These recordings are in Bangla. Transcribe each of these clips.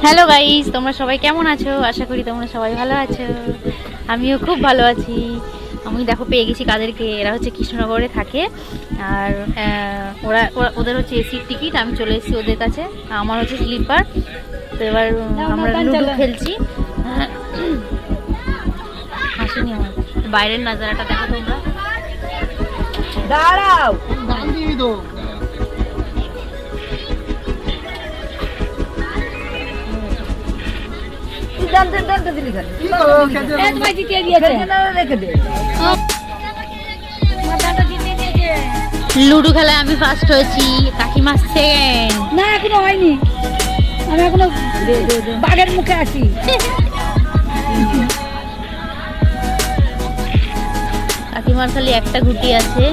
হ্যালো গাইস, তোমরা সবাই কেমন আছো? আশা করি তোমরা সবাই ভালো আছো। আমিও খুব ভালো আছি। আমি দেখো পেয়ে গেছি কাদেরকে। এরা হচ্ছে কৃষ্ণনগরে থাকে, আর ওদের হচ্ছে এসির টিকিট। আমি চলে এসেছি ওদের কাছে। আমার হচ্ছে স্লিপার। তো এবার আমরা লুডো খেলছি। হাসিনি আমার। বাইরের নাজারাটা দেখো তোমরা। দাঁড়াও, লুডো খেলায় আমি ফার্স্ট হয়েছি, কাকিমা সেকেন্ড। না এখনো হয়নি, আমি এখনো বাঘের মুখে আছি। কাকিমার খালি একটা গুটি আছে।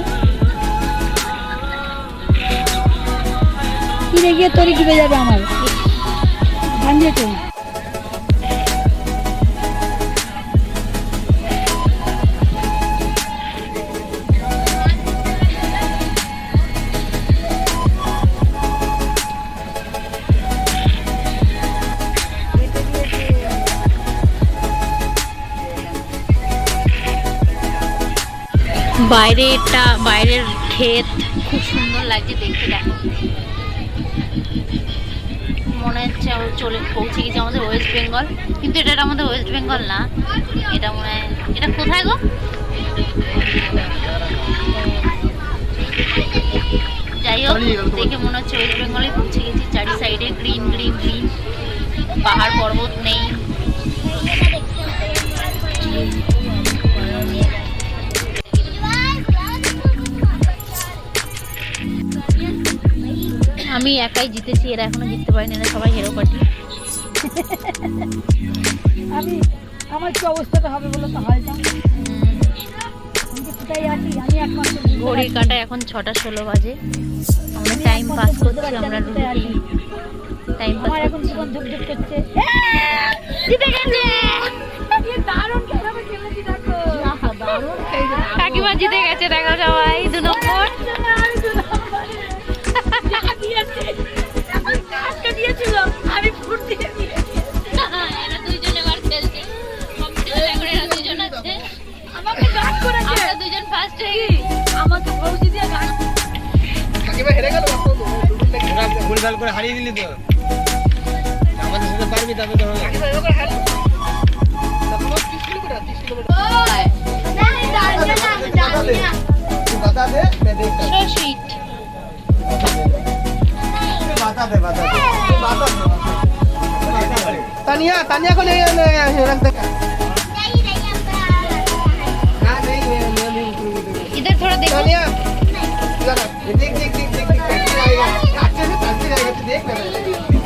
কিনে গিয়ে তরি ডুবে যাবে আমার। ভাঙিয়েছে বাইরের ক্ষেত খুব সুন্দর লাগছে দেখতে। দেখো, মনে হচ্ছে চলে পৌঁছে গেছি আমাদের ওয়েস্ট বেঙ্গল, কিন্তু এটা আমাদের ওয়েস্ট বেঙ্গল না। এটা মনে হয়, এটা কোথায় গো? যাই হোক, দেখে মনে হচ্ছে ওয়েস্ট বেঙ্গলে পৌঁছে গেছি। চারি সাইডে গ্রিন গ্রিন গ্রিন, পাহাড় পর্বত নেই। আমি একাই জিতেছি, এরা এখনো জিততে পারেনি। এরা সবাই হেরো পার্টি। আমার কি অবস্থাটা হবে বলো তো? হয় ঘড়ির কাঁটায় এখন 6:16 বাজে। আমরা টাইম পাস করছি, আমরা টাইম পাস এখন জীবন ঝুকঝুক করছে। জিতে গেছে, কাকিমা জিতে গেছে। দেখো সবাই 2 নম্বর। আমি ফুট দিয়ে এরা দুইজন এবার খেলছে। এরা দুইজন আছে, আমাকে গান করেছে। আমরা দুইজন ফার্স্ট হয়ে গেছি। আমাকে ফৌজি দিয়ে গান। কাকিমা হেরে গেল, ভুলভাল করে হারিয়ে দিলি তো। আমাদের সাথে পারবি তবে তো হবে। কাকিমা এবার হারলো। তখন 30 কিলোমিটার 30 কিলোমিটার। বাতা দে, मैं देखता हूं। So sweet. বাতা দে। तानिया को ले रख दे। इधर थोड़ा देखो। तानिया देख आएगा, अच्छे से तांती रहेगा, तू देख ना, देख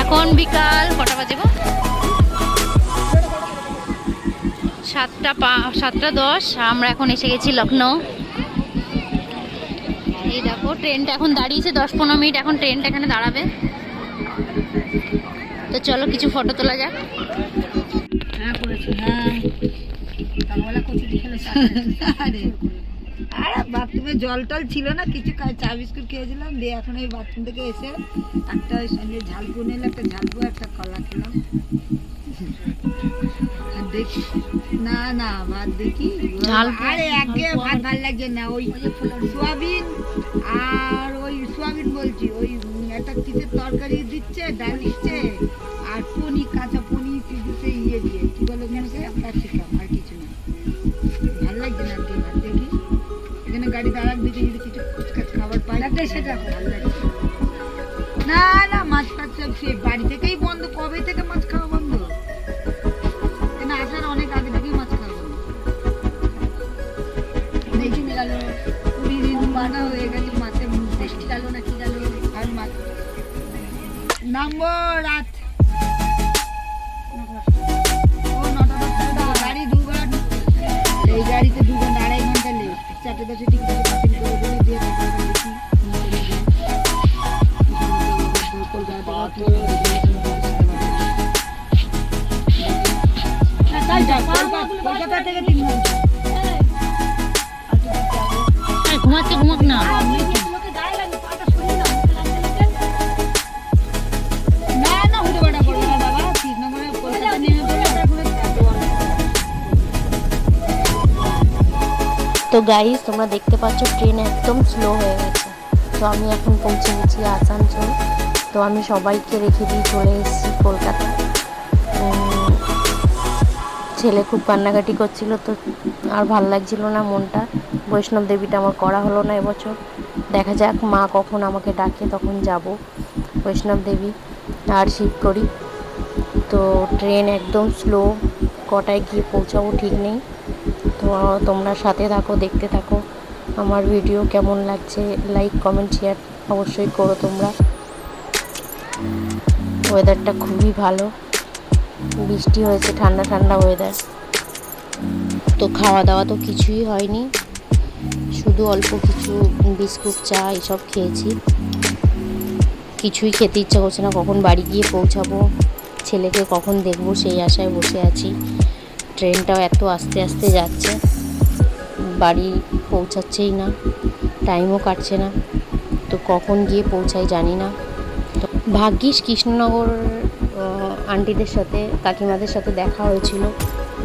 এখন বিকাল কটা বাজে গো? 7:10। আমরা এখন এসে গেছি লখনৌ। এই দেখো, ট্রেনটা এখন দাঁড়িয়েছে 10-15 মিনিট। এখন ট্রেনটা এখানে দাঁড়াবে। তো চলো কিছু ফটো তোলা যাক। আরে বাথরুমে জল টল ছিল না, কিছু চা বিস্কুট খেয়েছিলাম। দিয়ে এখন এই বাথরুম থেকে এসে একটা ঝালপু নিলাম, একটা ঝালপু একটা কলা খেলাম। দেখি না ভাত দেখি। আরে একে ভাত ভাল লাগছে না। ওই সোয়াবিন আর ওই সোয়াবিন বলছি, ওই একটা কিসের তরকারি দিচ্ছে, ডাল দিচ্ছে, আর পনির, কাঁচা পনির দিচ্ছে, ইয়ে দিয়ে কি বলে ওখানে ক্যাপসিকাম, আর কিছু না। ভাল লাগছে না আজকে ভাত দেখি। এখানে গাড়ি দাঁড়াক দিকে যদি কিছু খাবার পাই সেটা ভালো লাগছে। না মাছ ফাছ সব বাড়ি থেকেই বন্ধ। কবে থেকে মাছ খাওয়া বন্ধ? আসার অনেক আগে থেকেই মাছ খাওয়া বন্ধ। দেখি গেল 20 দিন বানা হয়ে গেছে, মাছের বৃষ্টি গেল না কি গেল। আর মাছ নামবো রাত 9টা। গাড়ি 2 ঘন্টা, এই গাড়িতে 2 ঘন্টা 2.5 ঘন্টা লেট। 4:10 টিকিট বাতিল করে দিয়ে কলকাতা থেকে 3 ঘন্টা। ঘুমাচ্ছে, ঘুমাক না। না না হুটো বাটা করবে না বাবা, কৃষ্ণনগরে কলকাতা নেমে পড়ে আমরা ঘুরে যাবো। তো গাইস তোমরা দেখতে পাচ্ছ ট্রেন একদম স্লো হয়ে গেছে। তো আমি এখন পৌঁছে গেছি আসানসোল। তো আমি সবাইকে রেখে দিয়ে চলে এসেছি কলকাতা। ছেলে খুব কান্নাকাটি করছিল, তো আর ভাল লাগছিল না মনটা। বৈষ্ণব দেবীটা আমার করা হলো না এবছর। দেখা যাক মা কখন আমাকে ডাকে তখন যাব বৈষ্ণব দেবী আর শিবপুরি। তো ট্রেন একদম স্লো, কটায় গিয়ে পৌঁছাবো ঠিক নেই। তো তোমরা সাথে থাকো, দেখতে থাকো আমার ভিডিও। কেমন লাগছে লাইক কমেন্ট শেয়ার অবশ্যই করো তোমরা। ওয়েদারটা খুবই ভালো, বৃষ্টি হয়েছে, ঠান্ডা ঠান্ডা ওয়েদার। তো খাওয়া দাওয়া তো কিছুই হয়নি, শুধু অল্প কিছু বিস্কুট চা এসব খেয়েছি। কিছুই খেতে ইচ্ছা করছে না, কখন বাড়ি গিয়ে পৌঁছাবো, ছেলেকে কখন দেখবো সেই আশায় বসে আছি। ট্রেনটাও এত আস্তে আস্তে যাচ্ছে, বাড়ি পৌঁছাচ্ছেই না, টাইমও কাটছে না। তো কখন গিয়ে পৌঁছাই জানি না। তো ভাগ্যিস কৃষ্ণনগর আন্টিদের সাথে কাকিমাদের সাথে দেখা হয়েছিল,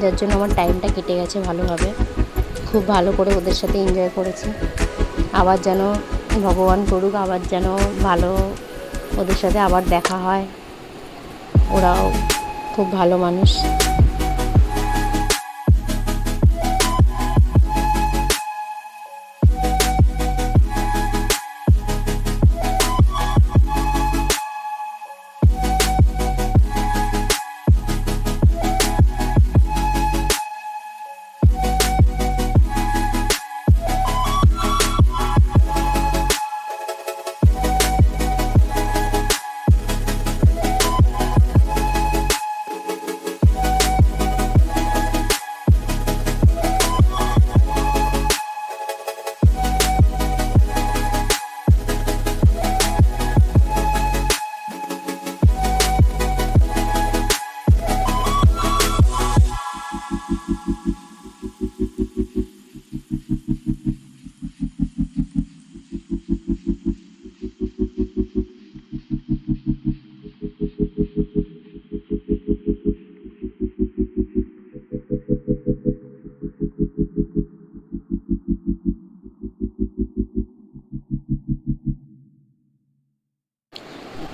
যার জন্য আমার টাইমটা কেটে গেছে ভালোভাবে। খুব ভালো করে ওদের সাথে এনজয় করেছি। আবার যেন ভগবান করুক, আবার যেন ভালো ওদের সাথে আবার দেখা হয়। ওরাও খুব ভালো মানুষ।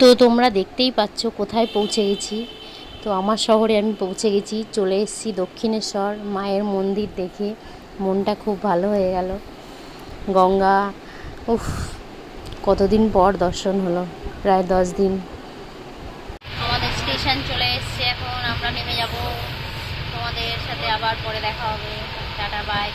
তো তোমরা দেখতেই পাচ্ছ কোথায় পৌঁছে গেছি। তো আমার শহরে আমি পৌঁছে গেছি, চলে এসেছি দক্ষিণেশ্বর মায়ের মন্দির দেখে মনটা খুব ভালো হয়ে গেল। গঙ্গা, উফ, কতদিন পর দর্শন হলো, প্রায় 10 দিন। আমাদের স্টেশন চলে এসছে, এখন আমরা নেমে যাব। তোমাদের সাথে আবার পরে দেখা হবে। Tata bye.